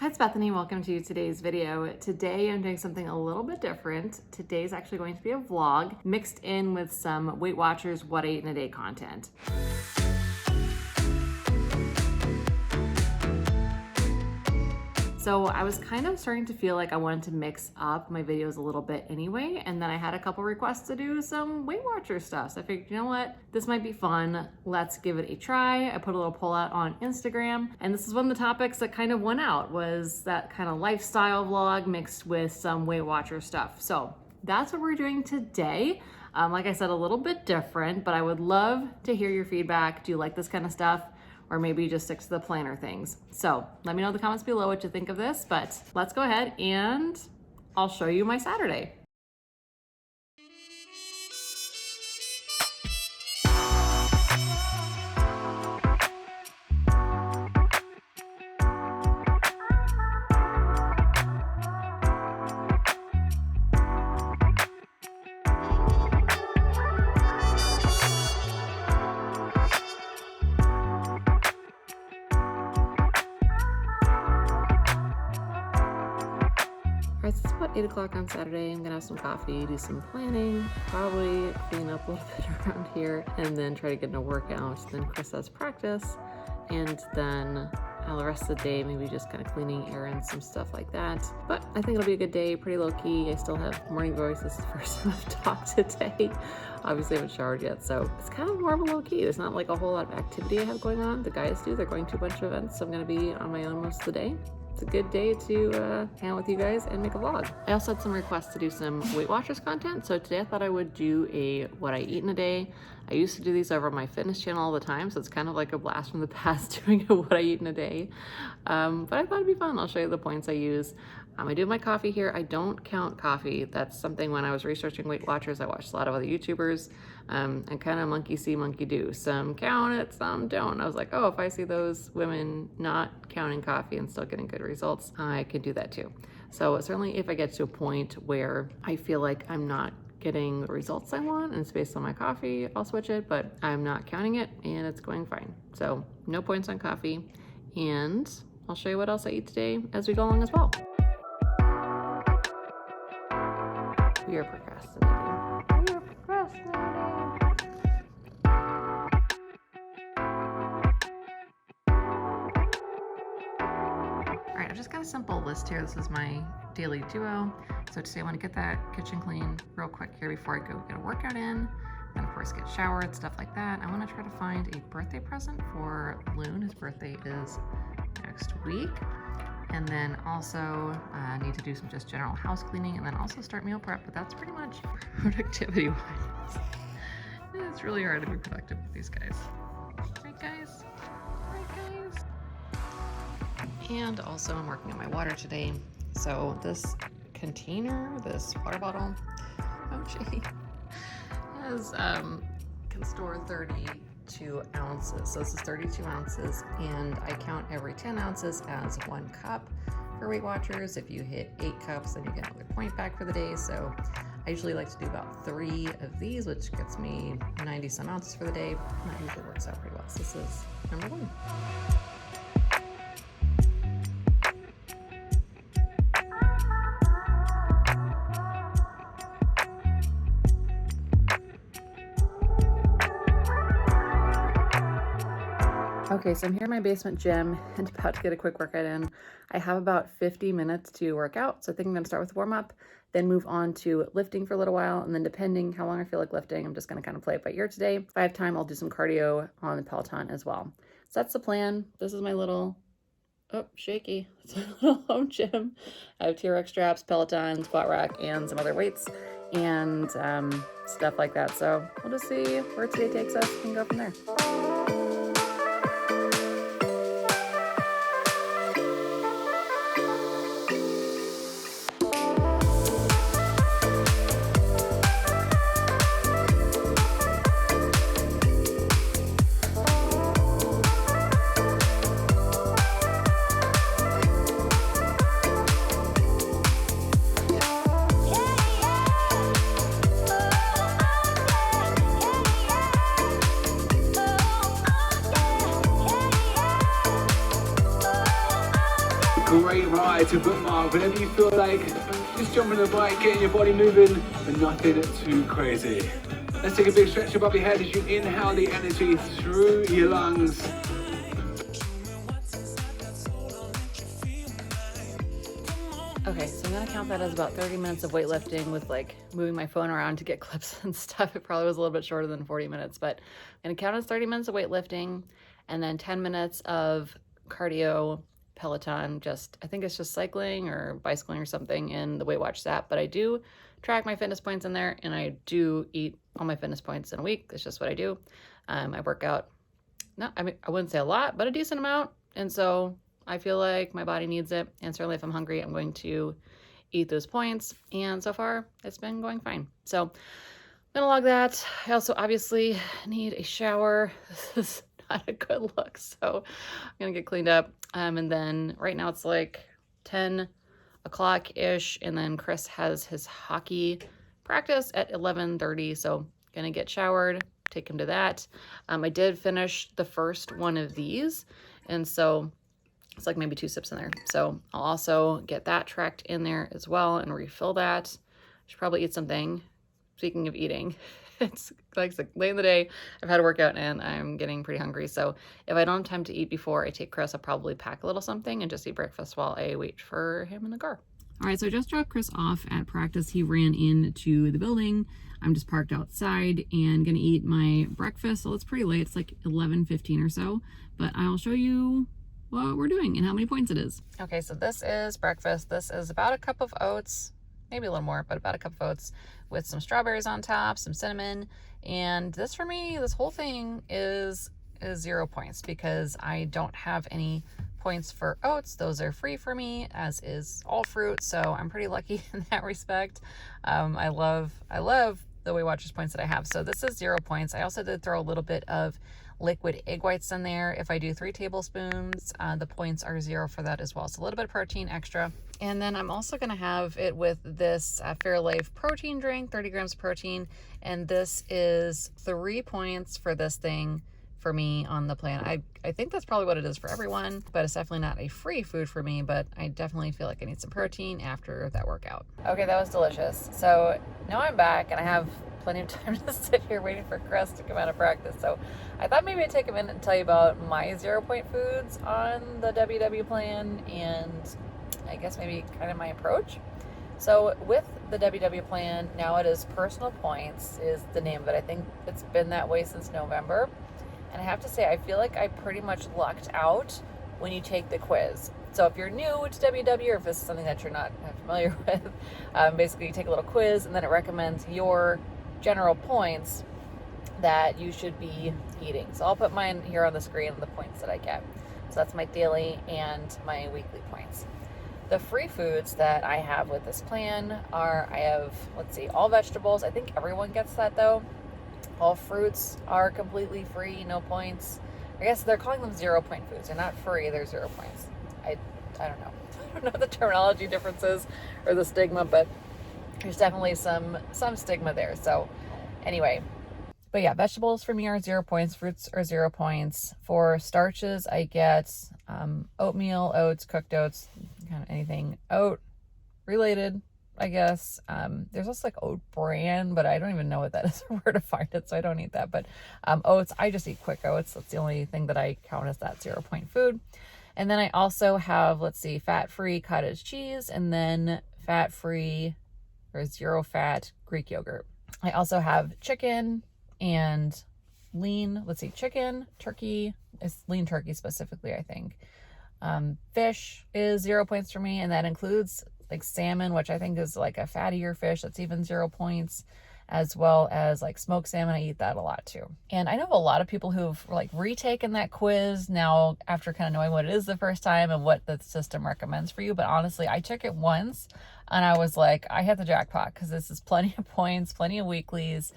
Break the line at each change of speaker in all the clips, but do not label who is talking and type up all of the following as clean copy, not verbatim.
Hi, it's Bethany. Welcome to today's video. Today I'm doing something a little bit different. Today's actually going to be a vlog mixed in with some Weight Watchers what I eat in a day content. So I was kind of starting to feel like I wanted to mix up my videos a little bit anyway, and then I had a couple requests to do some Weight Watcher stuff. So I figured, you know what, this might be fun. Let's give it a try. I put a little poll out on Instagram, and this is one of the topics that kind of went out, was that kind of lifestyle vlog mixed with some Weight Watcher stuff. So that's what we're doing today. Like I said, a little bit different, but I would love to hear your feedback. Do you like this kind of stuff? Or maybe just stick to the planner things. So let me know in the comments below what you think of this, but let's go ahead and I'll show you my Saturday. Alright, so it's about 8 o'clock on Saturday. I'm gonna have some coffee, do some planning, probably clean up a little bit around here, and then try to get in a workout. Then Chris has practice, and then the rest of the day, maybe just kind of cleaning errands, some stuff like that. But I think it'll be a good day, pretty low key. I still have morning voice. This is the first time I've talked today. Obviously I haven't showered yet, so it's kind of more of a low key. There's not like a whole lot of activity I have going on. The guys do, they're going to a bunch of events, so I'm gonna be on my own most of the day. It's a good day to hang out with you guys and make a vlog. I also had some requests to do some Weight Watchers content, so today I thought I would do a what I eat in a day. I used to do these over my fitness channel all the time, so it's kind of like a blast from the past doing a what I eat in a day. But I thought it'd be fun. I'll show you the points I use. I do my coffee here. I don't count coffee. That's something when I was researching Weight Watchers, I watched a lot of other YouTubers and kind of monkey see, monkey do. Some count it, some don't. I was like, oh, if I see those women not counting coffee and still getting good results, I can do that too. So certainly if I get to a point where I feel like I'm not getting the results I want and it's based on my coffee, I'll switch it, but I'm not counting it and it's going fine. So no points on coffee, and I'll show you what else I eat today as we go along as well. We are procrastinating. We are procrastinating. All right, I've just got a simple list here. This is my daily duo. So today I want to get that kitchen clean real quick here before I go get a workout in. And of course get showered, stuff like that. I want to try to find a birthday present for Loon. His birthday is next week. And then also need to do some just general house cleaning, and then also start meal prep, but that's pretty much productivity wise. It's really hard to be productive with these guys. Right guys? Right guys? And also I'm working on my water today. So this container, this water bottle, oh gee, has, can store 32 ounces. So this is 32 ounces, and I count every 10 ounces as 1 cup for Weight Watchers. If you hit 8 cups, then you get another point back for the day. So I usually like to do about 3 of these, which gets me 90 some ounces for the day. And that usually works out pretty well. So this is number 1. Okay, so I'm here in my basement gym and about to get a quick workout in. I have about 50 minutes to work out, so I think I'm gonna start with warm up, then move on to lifting for a little while, and then depending how long I feel like lifting, I'm just gonna kind of play it by ear today. If I have time, I'll do some cardio on the Peloton as well. So that's the plan. This is my little, oh, shaky. It's my little home gym. I have TRX straps, Peloton, squat rack, and some other weights and stuff like that. So we'll just see where today takes us and go from there.
ride to bookmark whenever you feel like just jumping on the bike, getting your body moving, but nothing too crazy. Let's take a big stretch above your head as you inhale the energy through your lungs.
Okay, so I'm gonna count that as about 30 minutes of weightlifting with like moving my phone around to get clips and stuff. It probably was a little bit shorter than 40 minutes, but I'm gonna count as 30 minutes of weightlifting and then 10 minutes of cardio Peloton. I think it's just cycling or bicycling or something in the Weight Watchers app, but I do track my fitness points in there and I do eat all my fitness points in a week. It's just what I do. I work out, I wouldn't say a lot, but a decent amount. And so I feel like my body needs it. And certainly if I'm hungry, I'm going to eat those points. And so far it's been going fine. So I'm gonna log that. I also obviously need a shower. This is not a good look. So I'm gonna get cleaned up. And then right now it's like 10 o'clock-ish. And then Chris has his hockey practice at 11:30. So gonna get showered, take him to that. I did finish the first one of these. And so it's like maybe 2 sips in there. So I'll also get that tracked in there as well and refill that. Should probably eat something. Speaking of eating, it's like late in the day, I've had a workout and I'm getting pretty hungry. So if I don't have time to eat before I take Chris, I'll probably pack a little something and just eat breakfast while I wait for him in the car. All right, so I just dropped Chris off at practice. He ran into the building. I'm just parked outside and gonna eat my breakfast. So it's pretty late, it's like 11:15 or so, but I'll show you what we're doing and how many points it is. Okay, so this is breakfast. This is about a cup of oats, maybe a little more, but about a cup of oats with some strawberries on top, some cinnamon. And this for me, this whole thing is 0 points because I don't have any points for oats. Those are free for me, as is all fruit. So I'm pretty lucky in that respect. I love the Weight Watchers points that I have. So this is 0 points. I also did throw a little bit of liquid egg whites in there. If I do 3 tablespoons, the points are 0 for that as well. So a little bit of protein extra. And then I'm also going to have it with this Fairlife protein drink, 30 grams of protein. And this is 3 points for this thing for me on the plan. I think that's probably what it is for everyone, but it's definitely not a free food for me, but I definitely feel like I need some protein after that workout. Okay, that was delicious. So now I'm back and I have plenty of time to sit here waiting for Chris to come out of practice. So I thought maybe I'd take a minute and tell you about my 0 point foods on the WW plan and I guess maybe kind of my approach. So with the WW plan, now it is personal points is the name of it. I think it's been that way since November. And I have to say, I feel like I pretty much lucked out when you take the quiz. So if you're new to WW or if this is something that you're not familiar with, basically you take a little quiz and then it recommends your general points that you should be eating. So I'll put mine here on the screen, the points that I get. So that's my daily and my weekly points. The free foods that I have with this plan are, I have, let's see, all vegetables. I think everyone gets that though. All fruits are completely free, no points. I guess they're calling them 0 point foods. They're not free, they're 0 points. I don't know. I don't know the terminology differences or the stigma, but there's definitely some stigma there. So anyway, but yeah, vegetables for me are 0 points. Fruits are 0 points. For starches, I get oatmeal, oats, cooked oats, kind of anything oat related, I guess. There's also like oat bran, but I don't even know what that is or where to find it, so I don't eat that. But oats, I just eat quick oats. That's the only thing that I count as that 0 point food. And then I also have, let's see, fat-free cottage cheese and then fat-free or 0 fat Greek yogurt. I also have chicken and lean, let's see, chicken, turkey, it's lean turkey specifically, I think. Fish is 0 points for me, and that includes like salmon, which I think is like a fattier fish. That's even 0 points, as well as like smoked salmon. I eat that a lot too. And I know a lot of people who've like retaken that quiz now after kind of knowing what it is the first time and what the system recommends for you. But honestly, I took it once and I was like, I hit the jackpot because this is plenty of points, plenty of weeklies.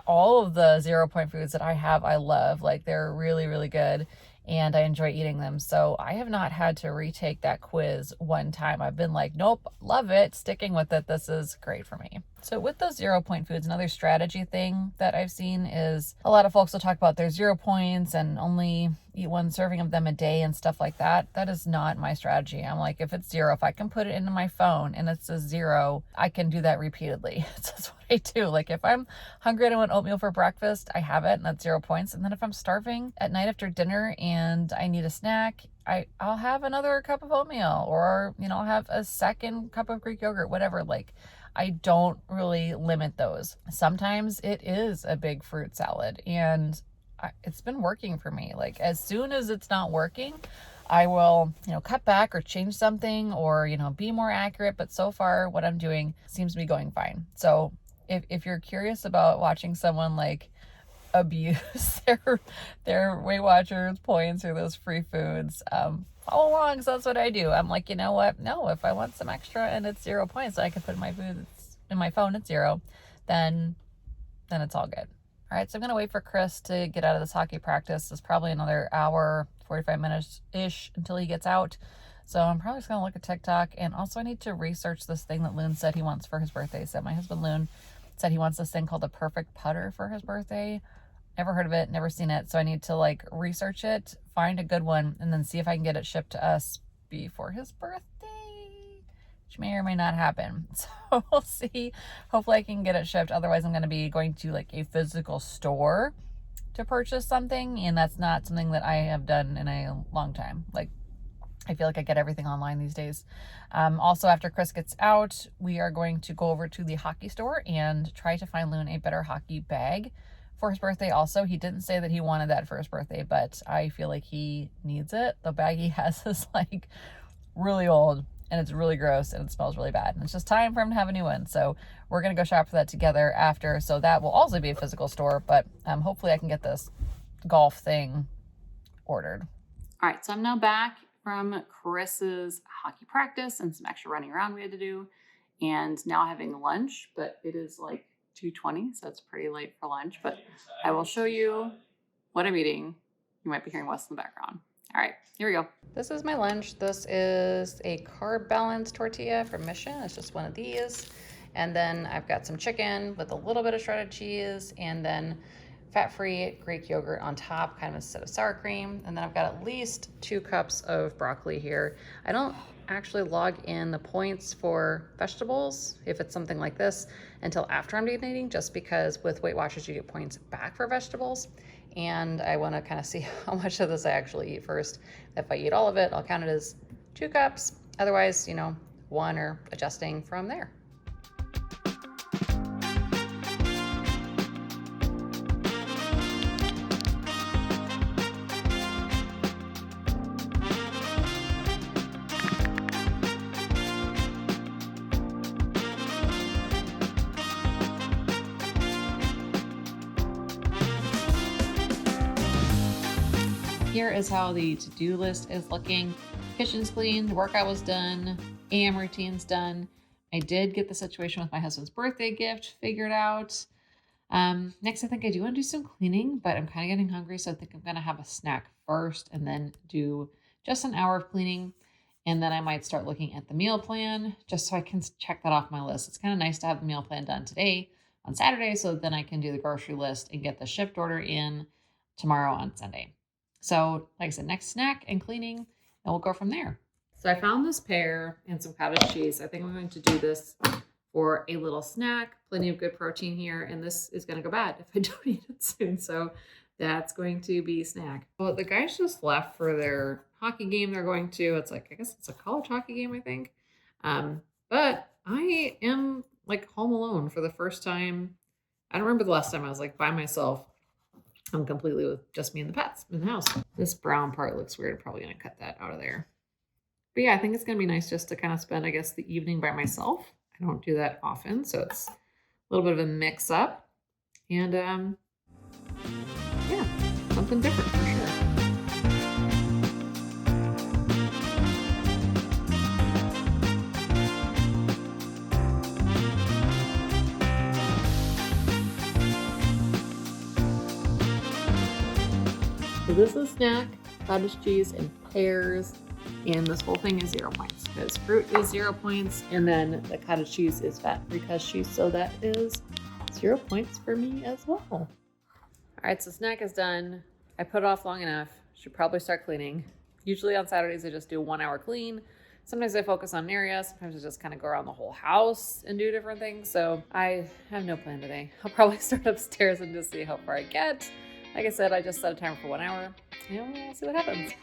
All of the 0 point foods that I have, I love. Like they're really, really good. And I enjoy eating them. So I have not had to retake that quiz one time. I've been like, nope, love it, sticking with it. This is great for me. So with those 0 point foods, another strategy thing that I've seen is a lot of folks will talk about their 0 points and only eat 1 serving of them a day and stuff like that. That is not my strategy. I'm like, if it's 0, if I can put it into my phone and it's a 0, I can do that repeatedly. That's what I do. Like if I'm hungry and I want oatmeal for breakfast, I have it and that's 0 points. And then if I'm starving at night after dinner and I need a snack, I'll have another cup of oatmeal, or, you know, I'll have a second cup of Greek yogurt, whatever. Like, I don't really limit those. Sometimes it is a big fruit salad, and it's been working for me. Like as soon as it's not working, I will, you know, cut back or change something or, you know, be more accurate. But so far what I'm doing seems to be going fine. So if you're curious about watching someone like abuse their Weight Watchers points or those free foods, follow along. So that's what I do. I'm like, you know what? No, if I want some extra and it's 0 points, I can put in my food, it's in my phone, it's 0, then it's all good. All right, so I'm gonna wait for Chris to get out of this hockey practice. It's probably another hour, 45 minutes ish until he gets out. So I'm probably just gonna look at TikTok, and also I need to research this thing that Loon said he wants for his birthday. So my husband Loon said he wants this thing called the perfect putter for his birthday. Never heard of it, never seen it. So I need to like research it, find a good one, and then see if I can get it shipped to us before his birthday, which may or may not happen. So we'll see. Hopefully I can get it shipped. Otherwise I'm going to be going to like a physical store to purchase something. And that's not something that I have done in a long time. Like I feel like I get everything online these days. Also, after Chris gets out, we are going to go over to the hockey store and try to find Loon a better hockey bag for his birthday. Also, he didn't say that he wanted that for his birthday, but I feel like he needs it. The bag he has is like really old and it's really gross and it smells really bad. And it's just time for him to have a new one. So we're going to go shop for that together after. So that will also be a physical store, but hopefully I can get this golf thing ordered. All right, so I'm now back from Chris's hockey practice and some extra running around we had to do. And now having lunch, but it is like 2:20, so it's pretty late for lunch, but I will show you what I'm eating. You might be hearing Wes in the background. All right, here we go. This is my lunch. This is a carb balance tortilla from Mission. It's just one of these. And then I've got some chicken with a little bit of shredded cheese and then fat-free Greek yogurt on top, kind of instead of sour cream. And then I've got at least 2 cups of broccoli here. I don't actually log in the points for vegetables, if it's something like this, until after I'm done eating, just because with Weight Watchers, you get points back for vegetables. And I want to kind of see how much of this I actually eat first. If I eat all of it, I'll count it as 2 cups. Otherwise, you know, 1 or adjusting from there. Here is how the to-do list is looking. Kitchen's clean, the workout was done, AM routine's done. I did get the situation with my husband's birthday gift figured out. Next, I think I do want to do some cleaning, but I'm kind of getting hungry, so I think I'm going to have a snack first and then do just an hour of cleaning. And then I might start looking at the meal plan just so I can check that off my list. It's kind of nice to have the meal plan done today on Saturday, so then I can do the grocery list and get the shipped order in tomorrow on Sunday. So like I said, next snack and cleaning, and we'll go from there. So I found this pear and some cottage cheese. I think I'm going to do this for a little snack, plenty of good protein here. And this is going to go bad if I don't eat it soon. So that's going to be snack. Well, the guys just left for their hockey game they're going to. It's like, I guess it's a college hockey game, I think. But I am like home alone for the first time. I don't remember the last time I was like by myself. I'm completely with just me and the pets in the house. This brown part looks weird. I'm probably going to cut that out of there. But yeah, I think it's going to be nice just to kind of spend, I guess, the evening by myself. I don't do that often, so it's a little bit of a mix up. And yeah, something different for sure. So this is snack, cottage cheese and pears. And this whole thing is 0 points because fruit is 0 points. And then the cottage cheese is fat-free cottage cheese. So that is 0 points for me as well. All right, so snack is done. I put it off long enough. Should probably start cleaning. Usually on Saturdays, I just do a 1 hour clean. Sometimes I focus on an area. Sometimes I just kind of go around the whole house and do different things. So I have no plan today. I'll probably start upstairs and just see how far I get. Like I said, I just set a timer for 1 hour. And we'll see what happens.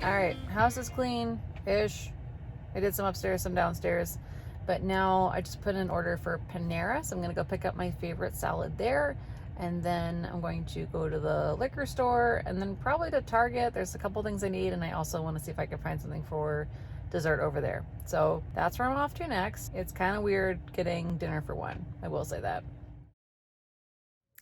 All right, house is clean-ish. I did some upstairs, some downstairs, but now I just put in an order for Panera. So I'm gonna go pick up my favorite salad there. And then I'm going to go to the liquor store and then probably to Target. There's a couple things I need. And I also wanna see if I can find something for dessert over there. So that's where I'm off to next. It's kind of weird getting dinner for one. I will say that.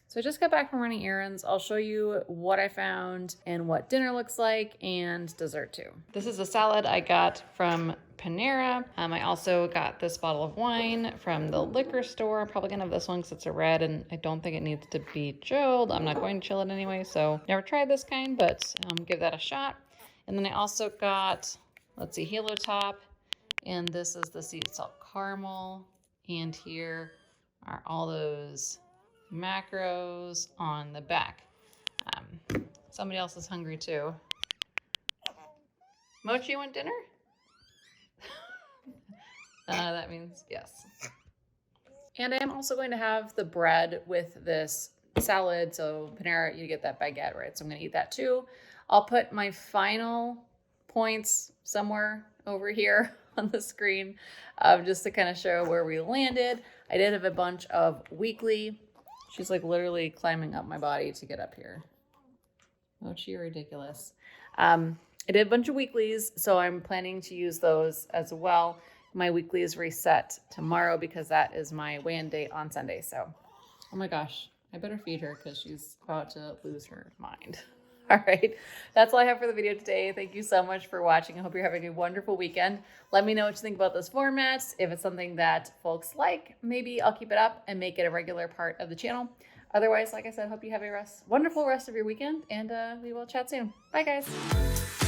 So I just got back from running errands. I'll show you what I found and what dinner looks like and dessert too. This is a salad I got from Panera. I also got this bottle of wine from the liquor store. I'm probably gonna have this one because it's a red and I don't think it needs to be chilled. I'm not going to chill it anyway, so never tried this kind, but give that a shot. And then I also got, let's see, Halo Top, and this is the sea salt caramel. And here are all those macros on the back. Somebody else is hungry too. Mochi, you want dinner? That means yes. And I am also going to have the bread with this salad. So Panera, you get that baguette, right? So I'm gonna eat that too. I'll put my final points somewhere over here on the screen just to kind of show where we landed. I did have a bunch of weekly. She's like literally climbing up my body to get up here. Oh, she's ridiculous. I did a bunch of weeklies, so I'm planning to use those as well. My weeklies reset tomorrow because that is my weigh-in date on Sunday. So, oh my gosh, I better feed her because she's about to lose her mind. All right, that's all I have for the video today. Thank you so much for watching. I hope you're having a wonderful weekend. Let me know what you think about this format. If it's something that folks like, maybe I'll keep it up and make it a regular part of the channel. Otherwise, like I said, hope you have a wonderful rest of your weekend, and we will chat soon. Bye, guys.